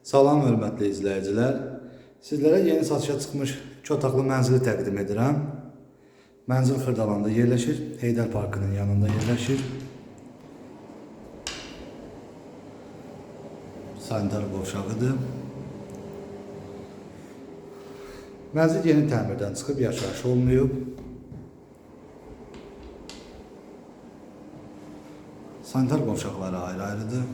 Salam hörmətli izləyicilər. Sizlərə yeni satışa çıxmış 2 otaqlı mənzili təqdim edirəm. Mənzil Xırdalanda yerləşir, Heydər Parkının yanında yerləşir. Sanitar qovşağıdır. Mənzil yeni təmirdən çıxıb, yaşayış olmayıb. Sanitar qovşaqları ayrı-ayrıdır.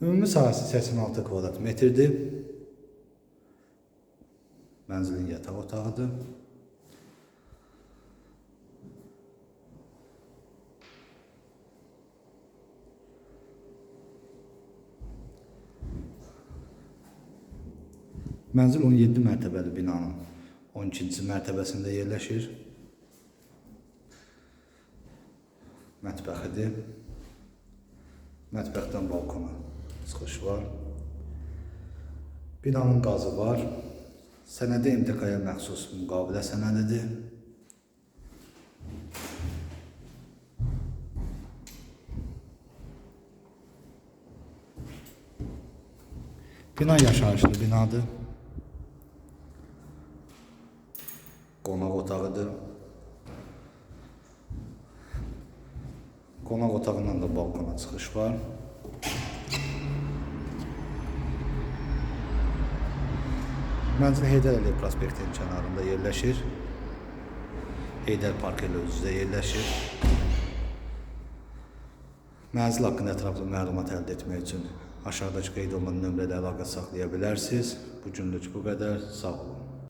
Ümumi sahəsi 86 kvadrat metrdir. Mənzilin yataq otağıdır. Mənzil 17 mərtəbəli binanın 12-ci mərtəbəsində yerləşir. Mətbəxidir. Mətbəxdən balkona çıxış var. Binanın qazı var. Sənədi MTK-ya məxsus müqavilə sənədidir. Bina yaşayışlı binadır. Qonaq otağıdır. Qonaq otağından da balkona çıxış var. Mənzil Heydər Əliyev prospektinin kənarında yerləşir. Heydər Park ilə üz-üzə yerləşir. Mənzil haqqında ətraflı məlumat əldə etmək üçün aşağıdakı qeyd olunan nömrədə əlaqə saxlaya bilərsiniz. Bu günlük bu qədər. Sağ olun.